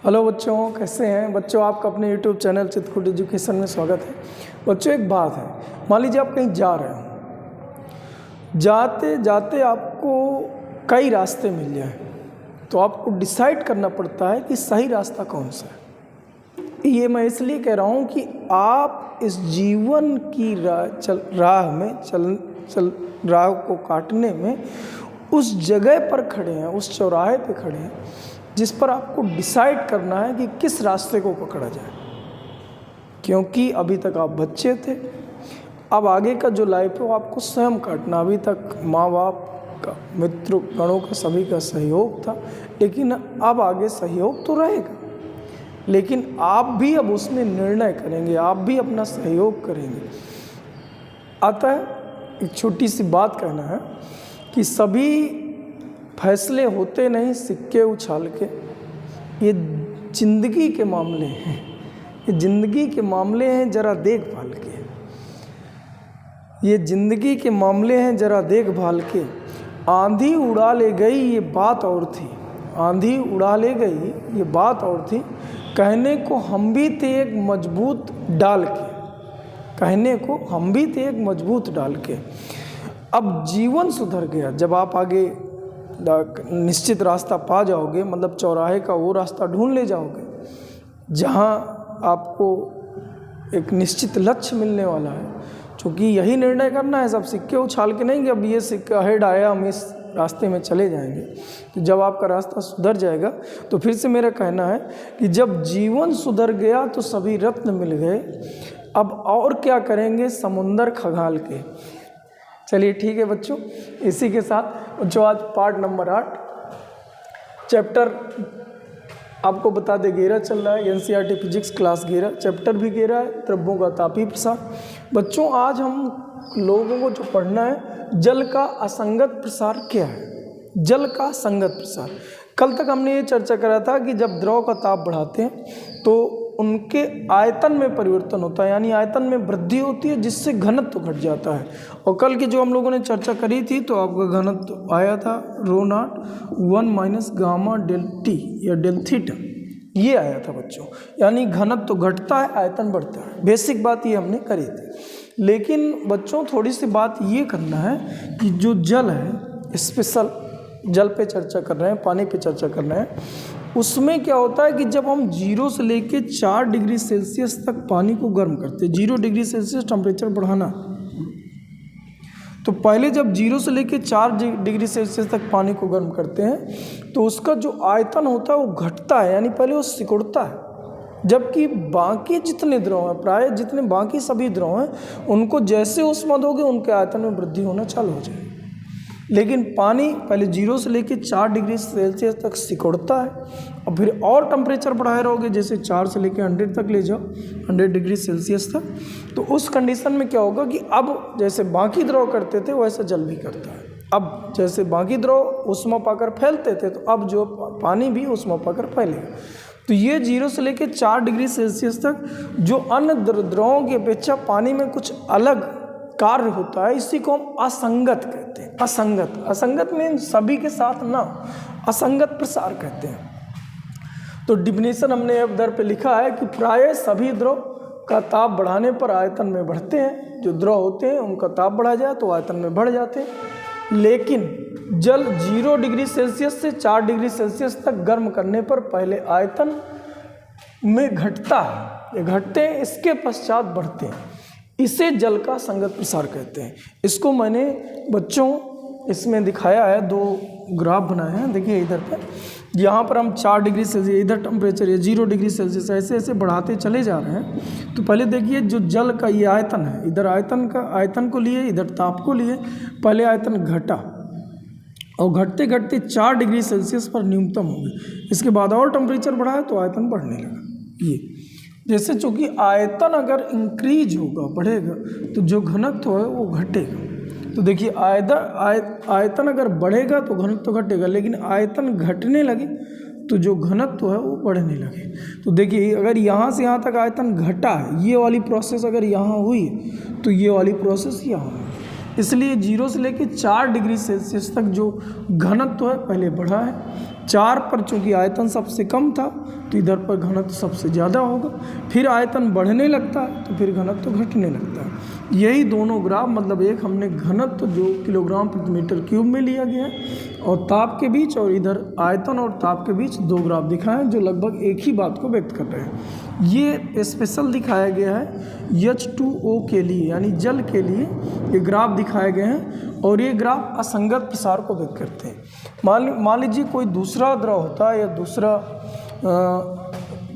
Hello बच्चों, कैसे हैं बच्चों। आपका अपने YouTube चैनल चित्रकूट एजुकेशन में स्वागत है। बच्चों एक बात है, मान लीजिए आप कहीं जा रहे हो, जाते जाते आपको कई रास्ते मिल जाएं, तो आपको डिसाइड करना पड़ता है कि सही रास्ता कौन सा है। ये मैं इसलिए कह रहा हूँ कि आप इस जीवन की राह को काटने में उस जगह पर खड़े हैं, उस चौराहे पे खड़े हैं जिस पर आपको डिसाइड करना है कि किस रास्ते को पकड़ा जाए। क्योंकि अभी तक आप बच्चे थे, अब आगे का जो लाइफ है वो आपको स्वयं काटना। अभी तक माँ बाप का, मित्र गणों का, सभी का सहयोग था, लेकिन अब आगे सहयोग तो रहेगा, लेकिन आप भी अब उसमें निर्णय करेंगे, आप भी अपना सहयोग करेंगे। अतः एक छोटी सी बात कहना है कि सभी फैसले होते नहीं सिक्के उछाल के। ये जिंदगी के मामले हैं, ये जिंदगी के मामले हैं, ज़रा देखभाल के। ये जिंदगी के मामले हैं, ज़रा देखभाल के। आंधी उड़ा ले गई ये बात और थी, आंधी उड़ा ले गई ये बात और थी, कहने को हम भी थे एक मजबूत डाल के, कहने को हम भी थे एक मजबूत डाल के। अब जीवन सुधर गया जब आप आगे निश्चित रास्ता पा जाओगे, मतलब चौराहे का वो रास्ता ढूंढ ले जाओगे जहाँ आपको एक निश्चित लक्ष्य मिलने वाला है। क्योंकि यही निर्णय करना है, सब सिक्के उछाल के नहीं कि अब ये सिक्का हेड आया हम इस रास्ते में चले जाएंगे। तो जब आपका रास्ता सुधर जाएगा, तो फिर से मेरा कहना है कि जब जीवन सुधर गया तो सभी रत्न मिल गए, अब और क्या करेंगे समुंदर खंगाल के। चलिए ठीक है बच्चों, इसी के साथ बच्चों आज पार्ट नंबर 8 चैप्टर आपको बता दे 11 चल रहा है। एनसीईआरटी फिजिक्स क्लास 11, चैप्टर भी 11 है, द्रव्यों का तापीय प्रसार। बच्चों आज हम लोगों को जो पढ़ना है, जल का असंगत प्रसार क्या है। जल का संगत प्रसार, कल तक हमने ये चर्चा करा था कि जब द्रव का ताप बढ़ाते हैं तो उनके आयतन में परिवर्तन होता है, यानी आयतन में वृद्धि होती है, जिससे घनत्व घट जाता है। और कल की जो हम लोगों ने चर्चा करी थी तो आपका घनत्व आया था ρ0 1 माइनस गामा डेल टी या डेल थीटा, ये आया था बच्चों। यानी घनत्व घटता है, आयतन बढ़ता है। बेसिक बात ये हमने करी थी। लेकिन बच्चों थोड़ी सी बात ये करना है कि जो जल है, स्पेशल जल पे चर्चा कर रहे हैं, पानी पे चर्चा कर रहे हैं, उसमें क्या होता है कि जब हम 0 से लेके 4 डिग्री सेल्सियस तक पानी को गर्म करते हैं, 0 डिग्री सेल्सियस टेम्परेचर बढ़ाना, तो पहले जब 0 से लेके 4 डिग्री सेल्सियस तक पानी को गर्म करते हैं तो उसका जो आयतन होता है वो घटता है, यानी पहले वो सिकुड़ता है। जबकि बाकी जितने द्रव हैं, प्राय जितने बाकी सभी द्रव हैं, उनको जैसे ऊष्मा दोगे उनके आयतन में वृद्धि होना चालू हो जाएगी। लेकिन पानी पहले 0 से लेके 4 डिग्री सेल्सियस तक सिकुड़ता है, और फिर और टेम्परेचर बढ़ाए रहोगे, जैसे 4 से लेके 100 तक ले जाओ, 100 डिग्री सेल्सियस तक, तो उस कंडीशन में क्या होगा कि अब जैसे बाकी द्रव करते थे वैसे जल भी करता है। अब जैसे बाकी द्रव ऊष्मा पाकर फैलते थे, तो अब जो पानी भी ऊष्मा पाकर फैलेगा। तो ये 0 से लेके 4 डिग्री सेल्सियस तक जो अन्य द्रवों की अपेक्षा पानी में कुछ अलग कार्य होता है, इसी को हम असंगत कहते हैं। असंगत, असंगत में सभी के साथ ना, असंगत प्रसार कहते हैं। तो डिफिनेशन हमने अब दर पे लिखा है कि प्राय सभी द्रव का ताप बढ़ाने पर आयतन में बढ़ते हैं। जो द्रव होते हैं उनका ताप बढ़ा जाए तो आयतन में बढ़ जाते हैं। लेकिन जल 0 डिग्री सेल्सियस से 4 डिग्री सेल्सियस तक गर्म करने पर पहले आयतन में घटता है, ये घटते हैं, इसके पश्चात बढ़ते हैं। इसे जल का संगत प्रसार कहते हैं। इसको मैंने बच्चों इसमें दिखाया है, 2 ग्राफ बनाए हैं, देखिए इधर पे। यहाँ पर हम 4 डिग्री सेल्सियस, इधर टेम्परेचर है 0 डिग्री सेल्सियस, ऐसे ऐसे बढ़ाते चले जा रहे हैं। तो पहले देखिए जो जल का ये आयतन है, इधर आयतन को लिए, इधर ताप को लिए, पहले आयतन घटा और घटते घटते 4 डिग्री सेल्सियस पर न्यूनतम हो गई। इसके बाद और टेम्परेचर बढ़ाया तो आयतन बढ़ने लगा। ये जैसे चूँकि आयतन अगर इंक्रीज होगा, बढ़ेगा, तो जो घनत्व है वो घटेगा। तो देखिए आयतन अगर बढ़ेगा तो घनत्व घटेगा, लेकिन आयतन घटने लगे तो जो घनत्व है वो बढ़ने लगे। तो देखिए अगर यहाँ से यहाँ तक आयतन घटा है, ये वाली प्रोसेस अगर यहाँ हुई तो ये वाली प्रोसेस यहाँ हुई। इसलिए 0 से लेकर 4 डिग्री सेल्सियस तक जो घनत्व है पहले बढ़ा है, 4 पर चूँकि आयतन सबसे कम था तो इधर पर घनत्व सबसे ज़्यादा होगा। फिर आयतन बढ़ने लगता है तो फिर घनत्व घटने लगता है। यही दोनों ग्राफ, मतलब एक हमने घनत्व जो किलोग्राम प्रति मीटर क्यूब में लिया गया है और ताप के बीच, और इधर आयतन और ताप के बीच 2 ग्राफ दिखाए हैं जो लगभग एक ही बात को व्यक्त कर रहे हैं। ये स्पेशल दिखाया गया है H2O के लिए, यानी जल के लिए ये ग्राफ दिखाए गए हैं और ये ग्राफ असंगत प्रसार को व्यक्त करते हैं। मान लीजिए कोई दूसरा द्रव होता है या दूसरा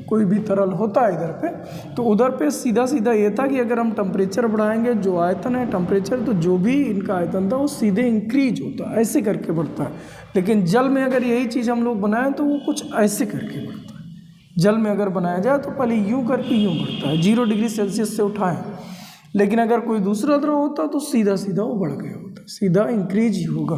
कोई भी तरल होता है इधर पे, तो उधर पे सीधा सीधा ये था कि अगर हम टेम्परेचर बढ़ाएंगे, जो आयतन है टेम्परेचर, तो जो भी इनका आयतन था वो सीधे इंक्रीज होता है, ऐसे करके बढ़ता है। लेकिन जल में अगर यही चीज़ हम लोग बनाएं तो वो कुछ ऐसे करके बढ़ता है। जल में अगर बनाया जाए तो पहले यूँ करके यूँ बढ़ता है, 0 डिग्री सेल्सियस से उठाएँ। लेकिन अगर कोई दूसरा द्रव होता तो सीधा सीधा वो बढ़ गया होता, सीधा इंक्रीज ही होगा।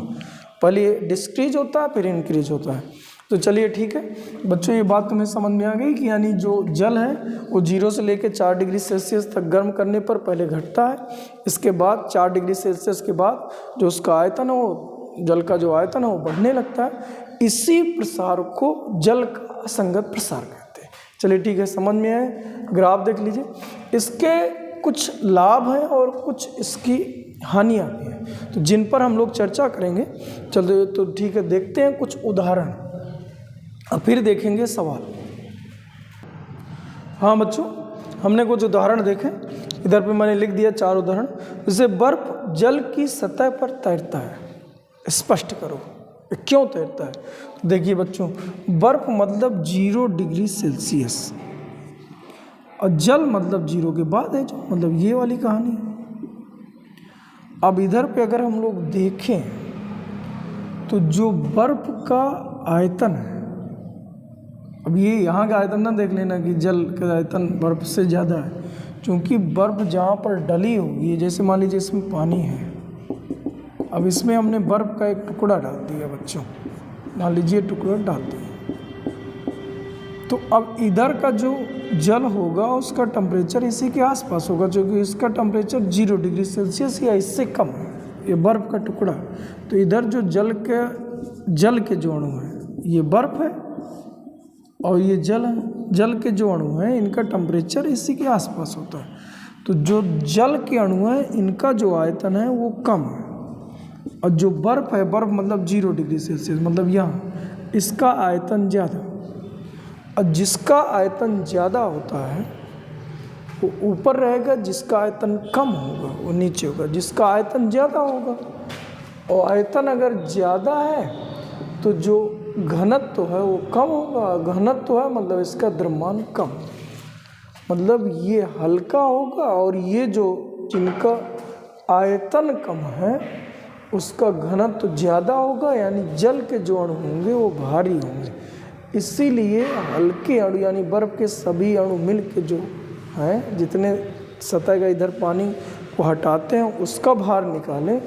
पहले डिस्क्रीज होता है फिर इंक्रीज होता है। तो चलिए ठीक है बच्चों, ये बात तुम्हें समझ में आ गई कि यानी जो जल है वो 0 से लेकर 4 डिग्री सेल्सियस तक गर्म करने पर पहले घटता है, इसके बाद 4 डिग्री सेल्सियस के बाद जो उसका आयतन है, वो जल का जो आयतन है वो बढ़ने लगता है। इसी प्रसार को जल का असंगत प्रसार कहते हैं। चलिए ठीक है, समझ में आए। ग्राफ देख लीजिए, इसके कुछ लाभ हैं और कुछ इसकी हानियाँ भी हैं, तो जिन पर हम लोग चर्चा करेंगे। चलो तो ठीक है, देखते हैं कुछ उदाहरण और फिर देखेंगे सवाल। हाँ बच्चों, हमने कुछ उदाहरण देखे, इधर पे मैंने लिख दिया 4 उदाहरण। जैसे बर्फ जल की सतह पर तैरता है, स्पष्ट करो क्यों तैरता है। देखिए बच्चों, बर्फ मतलब 0 डिग्री सेल्सियस और जल मतलब 0 के बाद है, जो मतलब ये वाली कहानी है। अब इधर पे अगर हम लोग देखें तो जो बर्फ का आयतन है, अब ये यहाँ का आयतन ना देख लेना कि जल का आयतन बर्फ से ज़्यादा है, क्योंकि बर्फ जहाँ पर डली होगी, जैसे मान लीजिए इसमें पानी है, अब इसमें हमने बर्फ का एक टुकड़ा डाल दिया बच्चों, मान लीजिए टुकड़ा डाल दिया, तो अब इधर का जो जल होगा उसका टेम्परेचर इसी के आसपास होगा, क्योंकि इसका टेम्परेचर 0 डिग्री सेल्सियस या इससे कम है, ये बर्फ़ का टुकड़ा। तो इधर जो जल के जो अणु हैं ये बर्फ़ है और ये जल है। जल के जो अणु हैं इनका टेम्परेचर इसी के आसपास होता है। तो जो जल के अणु हैं इनका जो आयतन है वो कम है, और जो बर्फ़ है, बर्फ़ मतलब 0 डिग्री सेल्सियस, मतलब यहाँ इसका आयतन ज़्यादा। और जिसका आयतन ज़्यादा होता है वो ऊपर रहेगा, जिसका आयतन कम होगा वो नीचे होगा। जिसका आयतन ज़्यादा होगा, और आयतन अगर ज़्यादा है तो जो घनत्व है वो कम होगा। घनत्व है मतलब इसका द्रव्यमान कम, मतलब ये हल्का होगा, और ये जो जिनका आयतन कम है उसका घनत्व ज़्यादा होगा, यानी जल के जो अणु होंगे वो भारी होंगे। इसीलिए हल्के अणु यानी बर्फ़ के सभी अणु मिल के जो हैं, जितने सतह का इधर पानी को हटाते हैं उसका भार निकालें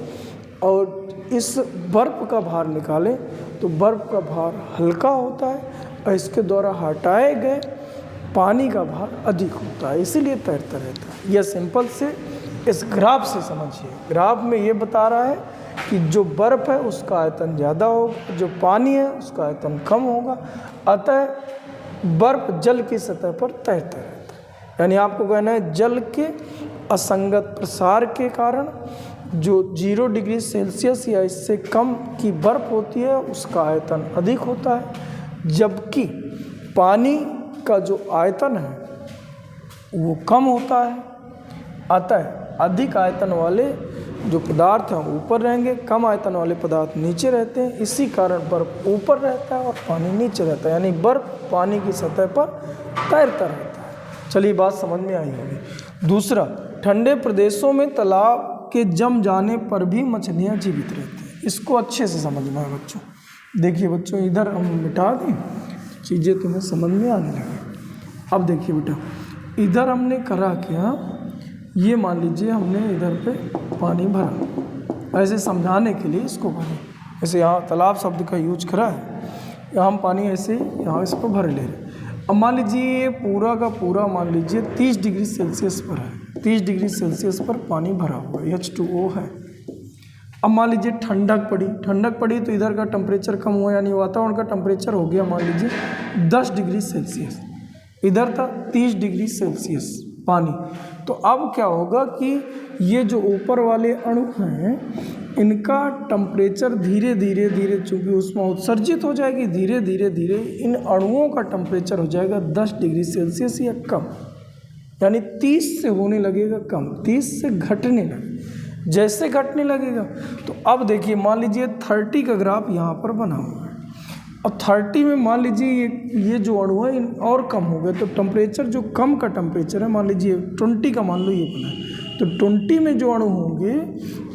और इस बर्फ़ का भार निकालें, तो बर्फ़ का भार हल्का होता है और इसके द्वारा हटाए गए पानी का भार अधिक होता है, इसीलिए तैरता रहता है। यह सिंपल से इस ग्राफ से समझिए। ग्राफ में ये बता रहा है कि जो बर्फ़ है उसका आयतन ज़्यादा होगा, जो पानी है उसका आयतन कम होगा, अतः बर्फ़ जल की सतह पर तैरता रहता है। यानी आपको कहना है जल के असंगत प्रसार के कारण जो 0 डिग्री सेल्सियस या इससे कम की बर्फ़ होती है उसका आयतन अधिक होता है, जबकि पानी का जो आयतन है वो कम होता है। अतः अधिक आयतन वाले जो पदार्थ हैं ऊपर रहेंगे, कम आयतन वाले पदार्थ नीचे रहते हैं। इसी कारण बर्फ़ ऊपर रहता है और पानी नीचे रहता है, यानी बर्फ़ पानी की सतह पर तैरता रहता है। चलिए बात समझ में आई होगी। दूसरा, ठंडे प्रदेशों में तालाब के जम जाने पर भी मछलियाँ जीवित रहती हैं। इसको अच्छे से समझना है बच्चों। देखिए बच्चों, इधर हम मिटा दें, चीज़ें तुम्हें समझ में आने लगी। अब देखिए बेटा, इधर हमने करा क्या, ये मान लीजिए हमने इधर पे पानी भरा, ऐसे समझाने के लिए इसको भरें। जैसे यहाँ तालाब शब्द का यूज करा है, यहाँ हम पानी ऐसे यहाँ इस पर भर ले रहे। अब मान लीजिए ये पूरा का पूरा मान लीजिए 30 डिग्री सेल्सियस पर है, 30 डिग्री सेल्सियस पर पानी भरा हुआ H2O है। अब मान लीजिए ठंडक पड़ी तो इधर का टेम्परेचर कम हुआ, यानी वातावरण का टेम्परेचर हो गया मान लीजिए 10 डिग्री सेल्सियस, इधर था 30 डिग्री सेल्सियस पानी। तो अब क्या होगा कि ये जो ऊपर वाले अणु हैं इनका टेम्परेचर धीरे धीरे चूँकि ऊष्मा उत्सर्जित हो जाएगी, धीरे धीरे इन अणुओं का टेम्परेचर हो जाएगा 10 डिग्री सेल्सियस या कम, यानी 30 से होने लगेगा कम, 30 से घटने लगेगा। जैसे घटने लगेगा तो अब देखिए मान लीजिए 30 का ग्राफ यहाँ पर बना हुआ है, अब 30 में मान लीजिए ये जो अणु है और कम हो गए, तो टेम्परेचर जो कम का टेम्परेचर है मान लीजिए 20 का मान लो ये बना है, तो 20 में जो अणु होंगे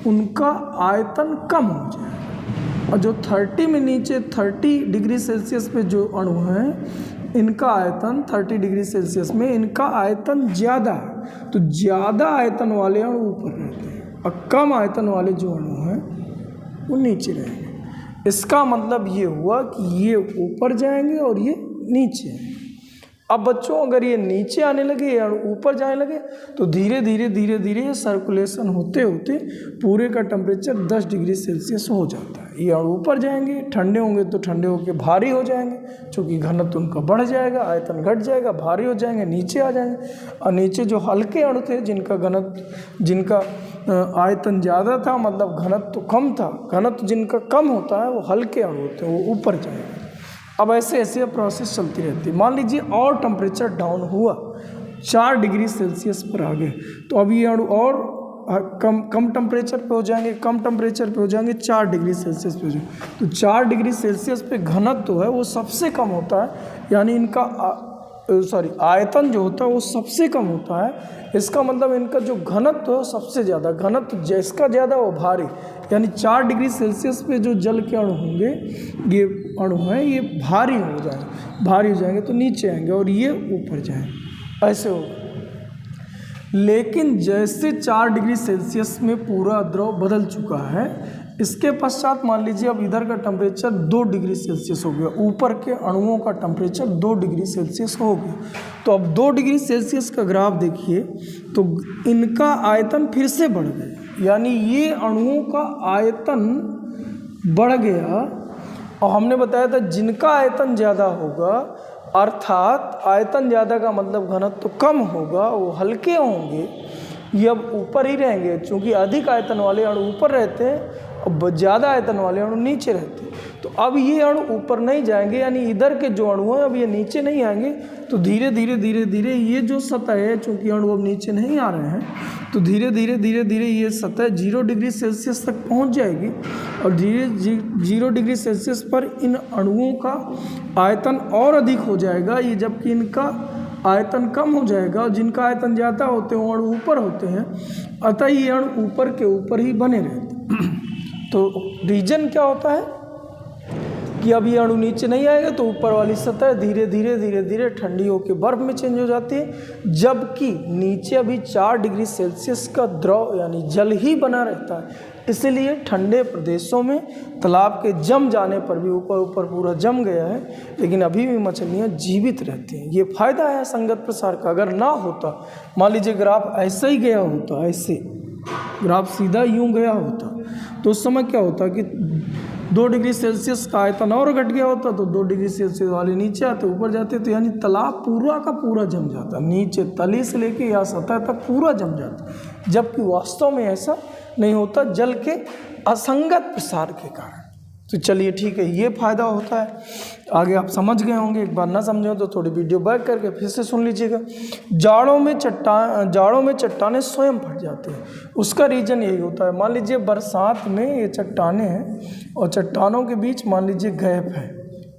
उनका आयतन कम हो जाएगा, और जो 30 में नीचे 30 डिग्री सेल्सियस पे जो अणु हैं इनका आयतन 30 डिग्री सेल्सियस में इनका आयतन ज़्यादा है, तो ज़्यादा आयतन वाले अणु ऊपर रहते हैं और कम आयतन वाले जो अणु हैं वो नीचे रहेंगे। इसका मतलब ये हुआ कि ये ऊपर जाएंगे और ये नीचे। अब बच्चों अगर ये नीचे आने लगे या ऊपर जाने लगे तो धीरे धीरे ये सर्कुलेशन होते होते पूरे का टेम्परेचर 10 डिग्री सेल्सियस हो जाता है। ये ऊपर जाएंगे, ठंडे होंगे तो ठंडे होकर भारी हो जाएंगे, क्योंकि घनत्व उनका बढ़ जाएगा, आयतन घट जाएगा, भारी हो जाएंगे, नीचे आ जाएंगे। और नीचे जो हल्के अणु थे जिनका आयतन ज़्यादा था, मतलब घनत्व कम था, घनत्व जिनका कम होता है वो हल्के अणु होते हैं, वो ऊपर जाएंगे। अब ऐसे प्रोसेस चलती रहती है। मान लीजिए और टेम्परेचर डाउन हुआ, 4 डिग्री सेल्सियस पर आ गए, तो अब ये अणु और कम टेम्परेचर पे हो जाएंगे, 4 डिग्री सेल्सियस पे हो जाएंगे। तो 4 डिग्री सेल्सियस पे घनत्व है वो सबसे कम होता है, यानी इनका आयतन जो होता है वो सबसे कम होता है। इसका मतलब इनका जो घनत्व है सबसे ज़्यादा, घनत्व जिसका ज़्यादा वो भारी, यानी 4 डिग्री सेल्सियस पे जो जल के अणु होंगे, ये अणु हैं ये भारी हो जाएंगे तो नीचे आएंगे और ये ऊपर जाएंगे, ऐसे होगा। लेकिन जैसे 4 डिग्री सेल्सियस में पूरा द्रव बदल चुका है, इसके पश्चात मान लीजिए अब इधर का टेम्परेचर 2 डिग्री सेल्सियस हो गया, ऊपर के अणुओं का टेम्परेचर 2 डिग्री सेल्सियस हो गया। तो अब 2 डिग्री सेल्सियस का ग्राफ देखिए तो इनका आयतन फिर से बढ़ गया, यानी ये अणुओं का आयतन बढ़ गया। और हमने बताया था जिनका आयतन ज़्यादा होगा, अर्थात आयतन ज़्यादा का मतलब घनत्व तो कम होगा, वो हल्के होंगे, ये अब ऊपर ही रहेंगे, क्योंकि अधिक आयतन वाले अणु ऊपर रहते हैं और ज़्यादा आयतन वाले अणु नीचे रहते हैं। तो अब ये अणु ऊपर नहीं जाएंगे, यानी इधर के जो अणु हैं अब ये नीचे नहीं आएंगे, तो धीरे धीरे ये जो सतह है, चूँकि अणु अब नीचे नहीं आ रहे हैं, तो धीरे धीरे ये सतह 0 डिग्री सेल्सियस तक पहुंच जाएगी। और 0 डिग्री सेल्सियस पर इन अणुओं का आयतन और अधिक हो जाएगा, ये जबकि इनका आयतन कम हो जाएगा, और जिनका आयतन ज़्यादा होते हैं वो अणु ऊपर होते हैं, अतः ये अणु ऊपर के ऊपर ही बने रहते हैं। तो रीजन क्या होता है कि अब ये अणु नीचे नहीं आएगा तो ऊपर वाली सतह धीरे धीरे ठंडी होकर बर्फ में चेंज हो जाती है, जबकि नीचे अभी 4 डिग्री सेल्सियस का द्रव यानी जल ही बना रहता है। इसलिए ठंडे प्रदेशों में तालाब के जम जाने पर भी ऊपर पूरा जम गया है, लेकिन अभी भी मछलियाँ जीवित रहती हैं। ये फायदा है संगत प्रसार का। अगर ना होता, मान लीजिए ग्राफ ऐसा ही गया होता, ऐसे ग्राफ सीधा यूं गया होता, तो उस समय क्या होता कि 2 डिग्री सेल्सियस का आयतन और घट गया होता, तो 2 डिग्री सेल्सियस वाले नीचे आते, ऊपर जाते, तो यानी तालाब पूरा का पूरा जम जाता, नीचे तली से लेके या सतह तक पूरा जम जाता, जबकि वास्तव में ऐसा नहीं होता जल के असंगत प्रसार के कारण। तो चलिए ठीक है, ये फ़ायदा होता है। आगे आप समझ गए होंगे, एक बार ना समझे तो थोड़ी वीडियो बैक करके फिर से सुन लीजिएगा। जाड़ों में चट्टानें स्वयं फट जाते हैं, उसका रीज़न यही होता है। मान लीजिए बरसात में ये चट्टानें हैं और चट्टानों के बीच मान लीजिए गैप है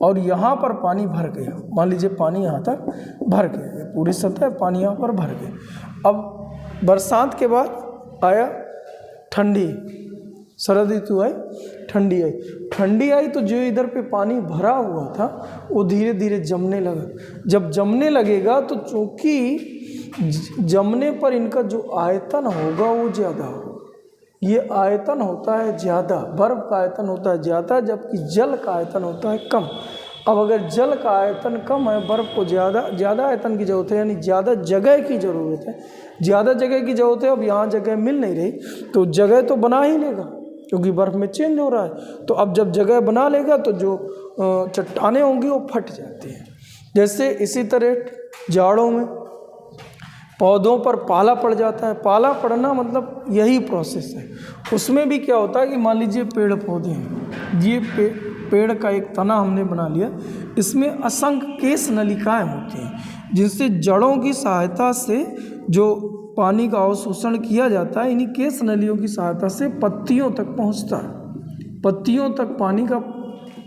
और यहाँ पर पानी भर गया, मान लीजिए पानी यहाँ तक भर गया, पूरी सतह पानी यहाँ पर भर गया। अब बरसात के बाद आया ठंडी, शरद ऋतु आई, ठंडी आई तो जो इधर पे पानी भरा हुआ था वो धीरे धीरे जमने लगा। जब जमने लगेगा तो चूँकि जमने पर इनका जो आयतन होगा वो ज़्यादा होगा। ये आयतन होता है ज़्यादा, बर्फ़ का आयतन होता है ज़्यादा, जबकि जल का आयतन होता है कम। अब अगर जल का आयतन कम है, बर्फ़ को ज़्यादा आयतन की ज़रूरत है, यानी ज़्यादा जगह की ज़रूरत है, ज़्यादा जगह की ज़रूरत है। अब यहाँ जगह मिल नहीं रही तो जगह तो बना ही लेगा, क्योंकि बर्फ़ में चेंज हो रहा है। तो अब जब जगह बना लेगा तो जो चट्टानें होंगी वो फट जाती हैं। जैसे इसी तरह जाड़ों में पौधों पर पाला पड़ जाता है। पाला पड़ना मतलब यही प्रोसेस है। उसमें भी क्या होता है कि मान लीजिए पेड़ पौधे हैं, ये पेड़ का एक तना हमने बना लिया, इसमें असंख्य केश नलिकाएं होती हैं जिनसे जड़ों की सहायता से जो पानी का अवशोषण किया जाता है, इन्हीं केश नलियों की सहायता से पत्तियों तक पहुंचता है। पत्तियों तक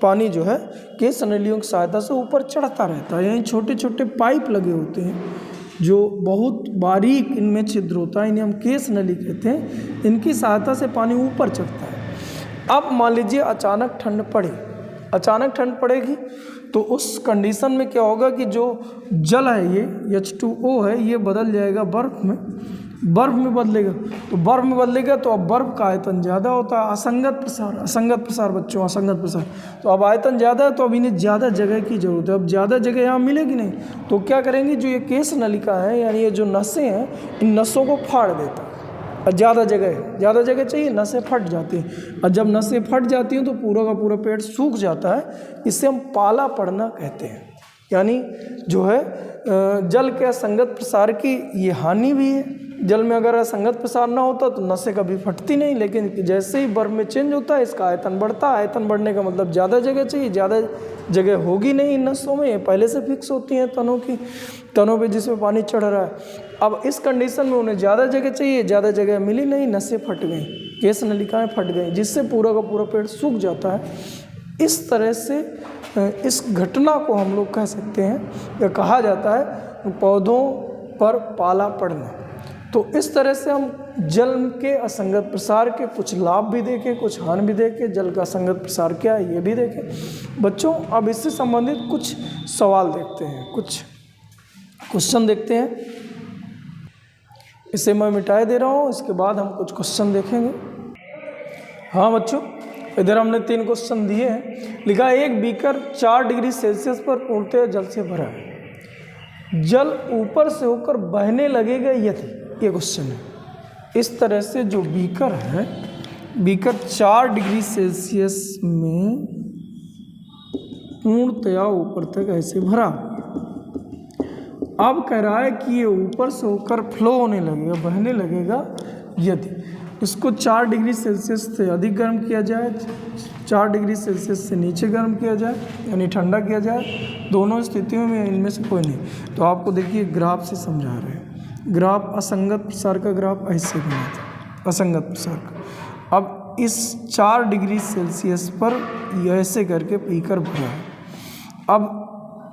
पानी जो है केश नलियों की सहायता से ऊपर चढ़ता रहता है। यहीं छोटे छोटे पाइप लगे होते हैं जो बहुत बारीक इनमें छिद्र होता है, इन्हें हम केश नली कहते हैं। इनकी सहायता से पानी ऊपर चढ़ता है। अब मान लीजिए अचानक ठंड पड़ेगी तो उस कंडीशन में क्या होगा कि जो जल है ये H2O है, ये बदल जाएगा बर्फ़ में बदलेगा। तो बर्फ़ में बदलेगा तो अब बर्फ़ का आयतन ज़्यादा होता है। असंगत प्रसार बच्चों, असंगत प्रसार। तो अब आयतन ज़्यादा है तो अब इन्हें ज़्यादा जगह की ज़रूरत है। अब ज़्यादा जगह यहाँ मिलेगी नहीं तो क्या करेंगे, जो ये केश नलिका है यानी ये जो नसें हैं, इन नसों को फाड़ देता है। और ज़्यादा जगह चाहिए, नसें फट जाती हैं। और जब नसें फट जाती हैं तो पूरा का पूरा पेड़ सूख जाता है। इसे हम पाला पड़ना कहते हैं। यानी जो है जल के असंगत प्रसार की ये हानि भी है। जल में अगर असंगत प्रसार ना होता तो नसें कभी फटती नहीं, लेकिन जैसे ही बर्फ़ में चेंज होता है इसका आयतन बढ़ता है। आयतन बढ़ने का मतलब ज़्यादा जगह चाहिए, ज़्यादा जगह होगी नहीं इन नसों में, ये पहले से फिक्स होती हैं तनों पे जिसमें पानी चढ़ रहा है। अब इस कंडीशन में उन्हें ज़्यादा जगह चाहिए, ज़्यादा जगह मिली नहीं, नसें फट गई, केश नलिकाएँ फट गई, जिससे पूरा का पूरा पेड़ सूख जाता है। इस तरह से इस घटना को हम लोग कह सकते हैं या कहा जाता है पौधों पर पाला पड़ना। तो इस तरह से हम जल के असंगत प्रसार के कुछ लाभ भी देखें, कुछ हानि भी देखें, जल का असंगत प्रसार क्या है ये भी देखें। बच्चों अब इससे संबंधित कुछ सवाल देखते हैं, कुछ क्वेश्चन देखते हैं। इसे मैं मिटाए दे रहा हूँ, इसके बाद हम कुछ क्वेश्चन देखेंगे। हाँ बच्चों, इधर हमने 3 क्वेश्चन दिए हैं। लिखा है एक बीकर 4 डिग्री सेल्सियस पर पूर्णतः जल से भरा है, जल ऊपर से होकर बहने लगेगा यदि, ये क्वेश्चन है। इस तरह से जो बीकर है, बीकर 4 डिग्री सेल्सियस में पूर्णतया ऊपर तक ऐसे भरा। अब कह रहा है कि ये ऊपर से होकर फ्लो होने लगेगा, बहने लगेगा यदि इसको 4 डिग्री सेल्सियस से अधिक गर्म किया जाए, 4 डिग्री सेल्सियस से नीचे गर्म किया जाए यानी ठंडा किया जाए। दोनों स्थितियों में इनमें से कोई नहीं। तो आपको देखिए ग्राफ से समझा रहे हैं। ग्राफ असंगत प्रसार का ग्राफ ऐसे बना था, असंगत प्रसार का। अब इस 4 डिग्री सेल्सियस पर ऐसे करके पीकर भरा है। अब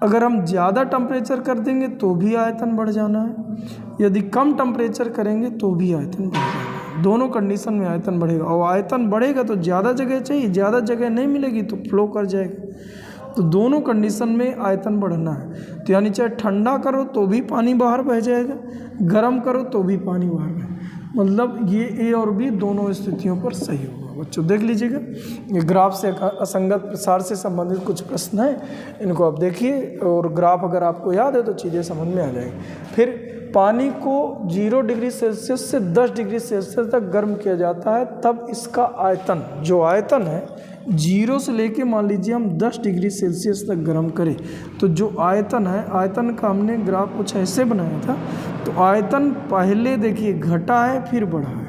अगर हम ज़्यादा टेम्परेचर कर देंगे तो भी आयतन बढ़ जाना है, यदि कम टेम्परेचर करेंगे तो भी आयतन बढ़ जाना है। दोनों कंडीशन में आयतन बढ़ेगा। और आयतन बढ़ेगा तो ज़्यादा जगह चाहिए, ज़्यादा जगह नहीं मिलेगी तो फ्लो कर जाएगा। तो दोनों कंडीशन में आयतन बढ़ना है। तो यानी चाहे ठंडा करो तो भी पानी बाहर बह जाएगा, गर्म करो तो भी पानी बाहर बह, मतलब ये ए और बी दोनों स्थितियों पर सही होगा। बच्चों देख लीजिएगा, ये ग्राफ से असंगत प्रसार से संबंधित कुछ प्रश्न हैं, इनको आप देखिए। और ग्राफ अगर आपको याद है तो चीज़ें समझ में आ जाएंगी। फिर पानी को 0 डिग्री सेल्सियस से 10 डिग्री सेल्सियस तक गर्म किया जाता है, तब इसका आयतन, जो आयतन है 0 से लेके मान लीजिए हम 10 डिग्री सेल्सियस तक गर्म करें तो जो आयतन है, आयतन का हमने ग्राफ कुछ ऐसे बनाया था। तो आयतन पहले देखिए घटा है फिर बढ़ा है।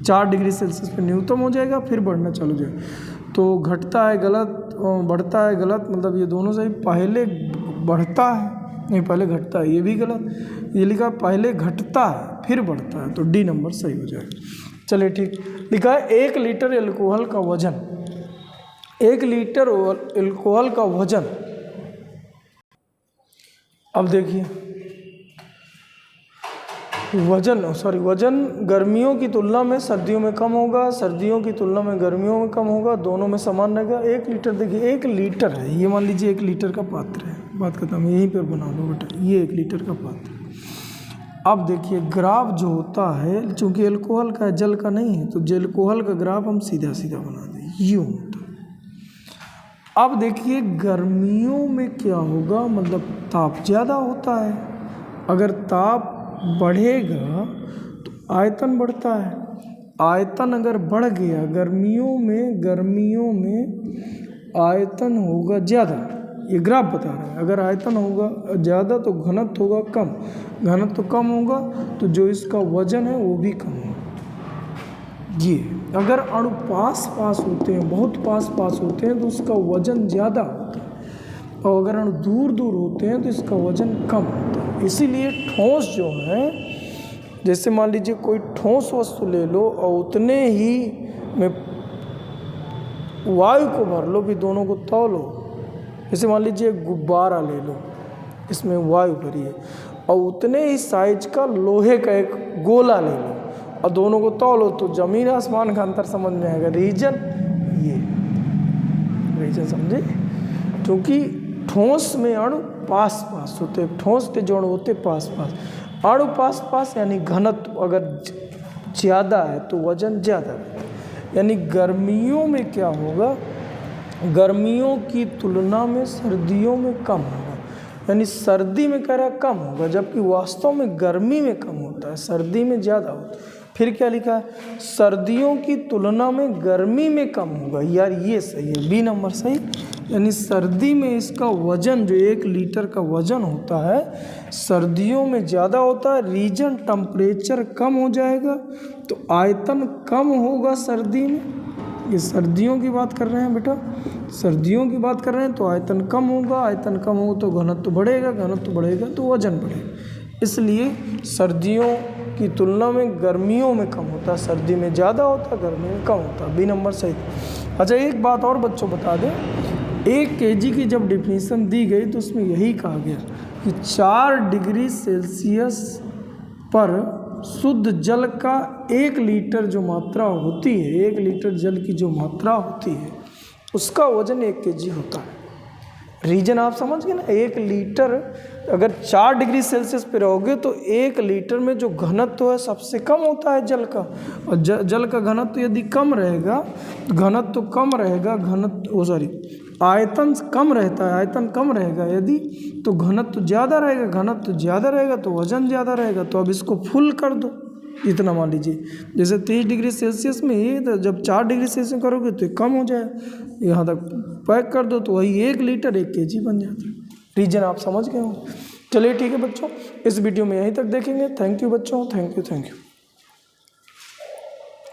4 डिग्री सेल्सियस पे न्यूनतम हो जाएगा फिर बढ़ना चालू हो जाएगा। तो घटता है गलत, बढ़ता है गलत, मतलब ये दोनों सही। पहले बढ़ता है, नहीं पहले घटता है, ये भी गलत। ये लिखा पहले घटता है फिर बढ़ता है, तो डी नंबर सही हो जाएगा। चलिए ठीक। लिखा है 1 लीटर एल्कोहल का वजन, 1 लीटर एल्कोहल का वजन। अब देखिए वजन गर्मियों की तुलना में सर्दियों में कम होगा, सर्दियों की तुलना में गर्मियों में कम होगा, दोनों में समान रहेगा। 1 लीटर देखिए 1 लीटर है, ये मान लीजिए 1 लीटर का पात्र है, बात खत्म, यहीं पर बना लो बेटा, ये 1 लीटर का पात्र। अब देखिए ग्राफ जो होता है, चूँकि एल्कोहल का है जल का नहीं है, तो एल्कोहल का ग्राफ हम सीधा सीधा बना दें, यूँ होता है। अब देखिए गर्मियों में क्या होगा, मतलब ताप ज़्यादा होता है। अगर ताप बढ़ेगा तो आयतन बढ़ता है, आयतन अगर बढ़ गया, गर्मियों में आयतन होगा ज़्यादा, ये ग्राफ बता रहा है। अगर आयतन होगा ज़्यादा तो घनत्व होगा कम, घनत्व कम होगा तो जो इसका वजन है वो भी कम होगा। ये अगर अणु पास होते हैं, बहुत पास होते हैं तो उसका वजन ज़्यादा होता है, और अगर अणु दूर होते हैं तो इसका वजन कम होता है। इसीलिए ठोस जो है, जैसे मान लीजिए कोई ठोस वस्तु ले लो और उतने ही में वायु को भर लो, भी दोनों को तौलो। जैसे मान लीजिए गुब्बारा ले लो, इसमें वायु भरी है, और उतने ही साइज का लोहे का एक गोला ले लो और दोनों को तौलो, तो जमीन आसमान का अंतर समझ में आएगा। रीजन समझे, क्योंकि ठोस में अणु पास होते हैं, ठोस के जो अणु होते पास अणु पास यानी घनत्व अगर ज़्यादा है तो वजन ज़्यादा है। यानी गर्मियों में क्या होगा, गर्मियों की तुलना में सर्दियों में कम होगा। यानी सर्दी में कह रहा कम होगा, जबकि वास्तव में गर्मी में कम होता है, सर्दी में ज़्यादा होता है। फिर क्या लिखा है, सर्दियों की तुलना में गर्मी में कम होगा। यार ये सही है, बी नंबर सही। यानी सर्दी में इसका वजन, जो 1 लीटर का वजन होता है, सर्दियों में ज़्यादा होता है। रीजन टेम्परेचर कम हो जाएगा तो आयतन कम होगा सर्दी में। ये सर्दियों की बात कर रहे हैं बेटा, सर्दियों की बात कर रहे हैं तो आयतन कम होगा, आयतन कम होगा तो घनत्व बढ़ेगा, घनत्व बढ़ेगा तो वजन बढ़ेगा। इसलिए सर्दियों की तुलना में गर्मियों में कम होता है, सर्दी में ज़्यादा होता है, गर्मी में कम होता है। बी नंबर सही। अच्छा एक बात और बच्चों बता दें, 1 kg की जब डिफिनीशन दी गई तो उसमें यही कहा गया कि 4 डिग्री सेल्सियस पर शुद्ध जल का 1 लीटर जो मात्रा होती है, 1 लीटर जल की जो मात्रा होती है उसका वजन 1 kg होता है। रीजन आप समझ गए ना, 1 लीटर अगर 4 डिग्री सेल्सियस पे रहोगे तो 1 लीटर में जो घनत्व है सबसे कम होता है जल का, और जल का घनत्व यदि कम रहेगा, घनत्व कम रहेगा, आयतन कम रहता है, आयतन कम रहेगा यदि, तो घनत्व ज़्यादा रहेगा, घनत्व ज़्यादा रहेगा तो वजन ज़्यादा रहेगा। तो अब इसको फुल कर दो, इतना मान लीजिए जैसे 23 डिग्री सेल्सियस में ये, तो जब 4 डिग्री सेल्सियस करोगे तो ये कम हो जाए, यहाँ तक पैक कर दो तो वही 1 लीटर 1 kg बन जाता है। रीजन आप समझ गए हो। चलिए ठीक है बच्चों, इस वीडियो में यहीं तक देखेंगे। थैंक यू बच्चों, थैंक यू।